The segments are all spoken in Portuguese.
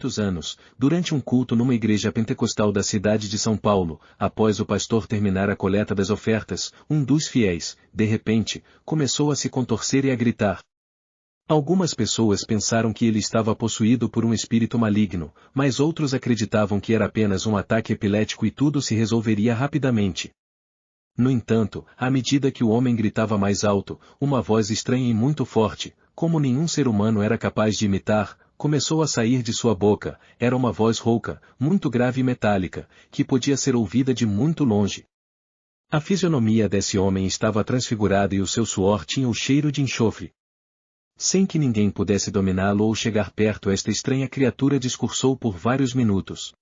muitos anos, durante um culto numa igreja pentecostal da cidade de São Paulo, após o pastor terminar a coleta das ofertas, um dos fiéis, de repente, começou a se contorcer e a gritar. Algumas pessoas pensaram que ele estava possuído por um espírito maligno, mas outros acreditavam que era apenas um ataque epilético e tudo se resolveria rapidamente. No entanto, à medida que o homem gritava mais alto, uma voz estranha e muito forte, como nenhum ser humano era capaz de imitar, começou a sair de sua boca. Era uma voz rouca, muito grave e metálica, que podia ser ouvida de muito longe. A fisionomia desse homem estava transfigurada e o seu suor tinha o cheiro de enxofre. Sem que ninguém pudesse dominá-lo ou chegar perto, esta estranha criatura discursou por vários minutos.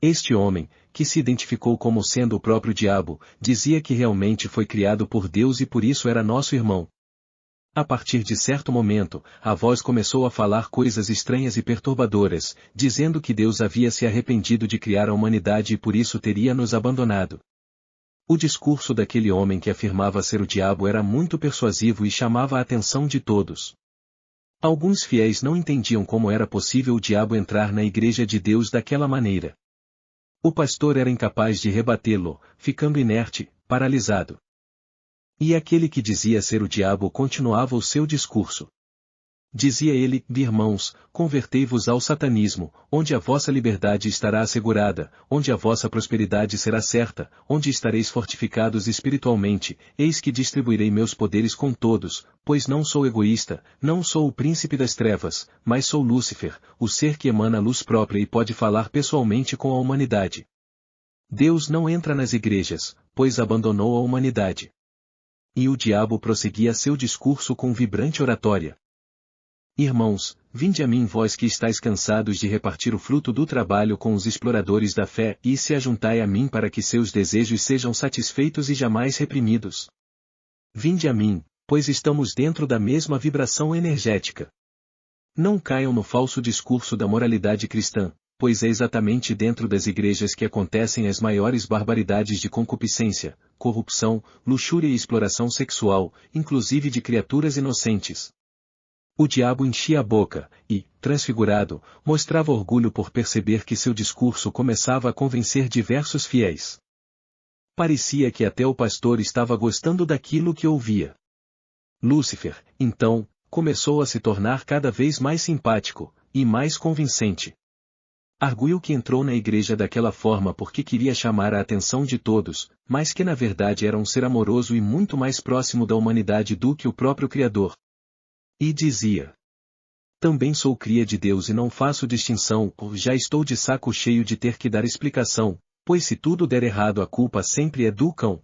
Este homem, que se identificou como sendo o próprio diabo, dizia que realmente foi criado por Deus e por isso era nosso irmão. A partir de certo momento, a voz começou a falar coisas estranhas e perturbadoras, dizendo que Deus havia se arrependido de criar a humanidade e por isso teria nos abandonado. O discurso daquele homem que afirmava ser o diabo era muito persuasivo e chamava a atenção de todos. Alguns fiéis não entendiam como era possível o diabo entrar na igreja de Deus daquela maneira. O pastor era incapaz de rebatê-lo, ficando inerte, paralisado. E aquele que dizia ser o diabo continuava o seu discurso. Dizia ele: irmãos, convertei-vos ao satanismo, onde a vossa liberdade estará assegurada, onde a vossa prosperidade será certa, onde estareis fortificados espiritualmente, eis que distribuirei meus poderes com todos, pois não sou egoísta, não sou o príncipe das trevas, mas sou Lúcifer, o ser que emana a luz própria e pode falar pessoalmente com a humanidade. Deus não entra nas igrejas, pois abandonou a humanidade. E o diabo prosseguia seu discurso com vibrante oratória. Irmãos, vinde a mim vós que estáis cansados de repartir o fruto do trabalho com os exploradores da fé, e se ajuntai a mim para que seus desejos sejam satisfeitos e jamais reprimidos. Vinde a mim, pois estamos dentro da mesma vibração energética. Não caiam no falso discurso da moralidade cristã, pois é exatamente dentro das igrejas que acontecem as maiores barbaridades de concupiscência, corrupção, luxúria e exploração sexual, inclusive de criaturas inocentes. O diabo enchia a boca, e, transfigurado, mostrava orgulho por perceber que seu discurso começava a convencer diversos fiéis. Parecia que até o pastor estava gostando daquilo que ouvia. Lúcifer, então, começou a se tornar cada vez mais simpático, e mais convincente. Arguiu que entrou na igreja daquela forma porque queria chamar a atenção de todos, mas que na verdade era um ser amoroso e muito mais próximo da humanidade do que o próprio Criador. E dizia: também sou cria de Deus e não faço distinção, já estou de saco cheio de ter que dar explicação, pois se tudo der errado a culpa sempre é do cão.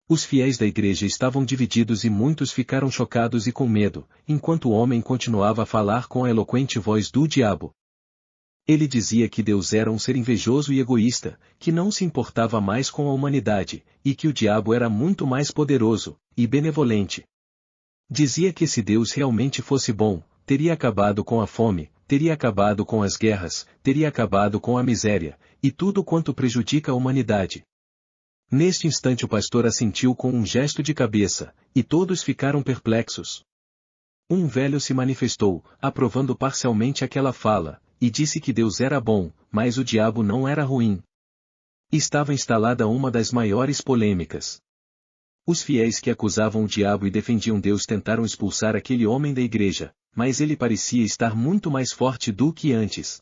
Os fiéis da igreja estavam divididos e muitos ficaram chocados e com medo, enquanto o homem continuava a falar com a eloquente voz do diabo. Ele dizia que Deus era um ser invejoso e egoísta, que não se importava mais com a humanidade, e que o diabo era muito mais poderoso e benevolente. Dizia que se Deus realmente fosse bom, teria acabado com a fome, teria acabado com as guerras, teria acabado com a miséria, e tudo quanto prejudica a humanidade. Neste instante o pastor assentiu com um gesto de cabeça, e todos ficaram perplexos. Um velho se manifestou, aprovando parcialmente aquela fala, e disse que Deus era bom, mas o diabo não era ruim. Estava instalada uma das maiores polêmicas. Os fiéis que acusavam o diabo e defendiam Deus tentaram expulsar aquele homem da igreja, mas ele parecia estar muito mais forte do que antes.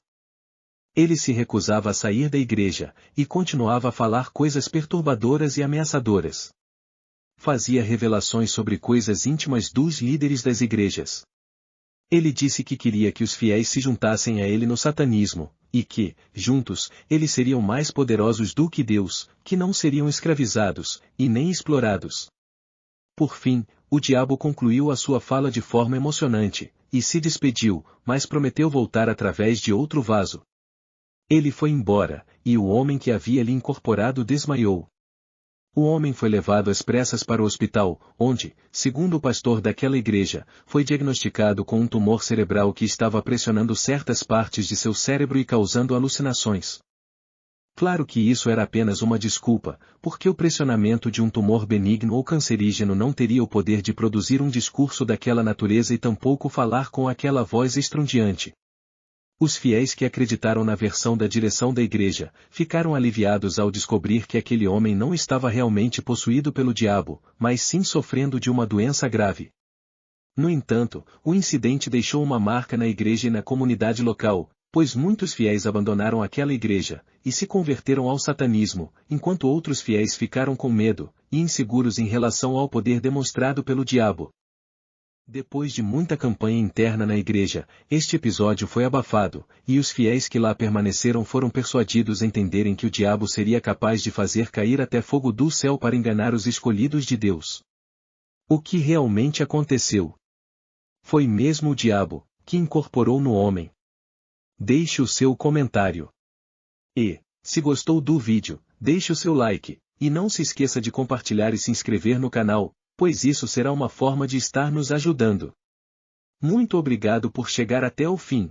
Ele se recusava a sair da igreja, e continuava a falar coisas perturbadoras e ameaçadoras. Fazia revelações sobre coisas íntimas dos líderes das igrejas. Ele disse que queria que os fiéis se juntassem a ele no satanismo, e que, juntos, eles seriam mais poderosos do que Deus, que não seriam escravizados, e nem explorados. Por fim, o diabo concluiu a sua fala de forma emocionante, e se despediu, mas prometeu voltar através de outro vaso. Ele foi embora, e o homem que havia lhe incorporado desmaiou. O homem foi levado às pressas para o hospital, onde, segundo o pastor daquela igreja, foi diagnosticado com um tumor cerebral que estava pressionando certas partes de seu cérebro e causando alucinações. Claro que isso era apenas uma desculpa, porque o pressionamento de um tumor benigno ou cancerígeno não teria o poder de produzir um discurso daquela natureza e tampouco falar com aquela voz estrondiante. Os fiéis que acreditaram na versão da direção da igreja, ficaram aliviados ao descobrir que aquele homem não estava realmente possuído pelo diabo, mas sim sofrendo de uma doença grave. No entanto, o incidente deixou uma marca na igreja e na comunidade local, pois muitos fiéis abandonaram aquela igreja, e se converteram ao satanismo, enquanto outros fiéis ficaram com medo, e inseguros em relação ao poder demonstrado pelo diabo. Depois de muita campanha interna na igreja, este episódio foi abafado, e os fiéis que lá permaneceram foram persuadidos a entenderem que o diabo seria capaz de fazer cair até fogo do céu para enganar os escolhidos de Deus. O que realmente aconteceu? Foi mesmo o diabo, que incorporou no homem. Deixe o seu comentário. E, se gostou do vídeo, deixe o seu like, e não se esqueça de compartilhar e se inscrever no canal, pois isso será uma forma de estar nos ajudando. Muito obrigado por chegar até o fim.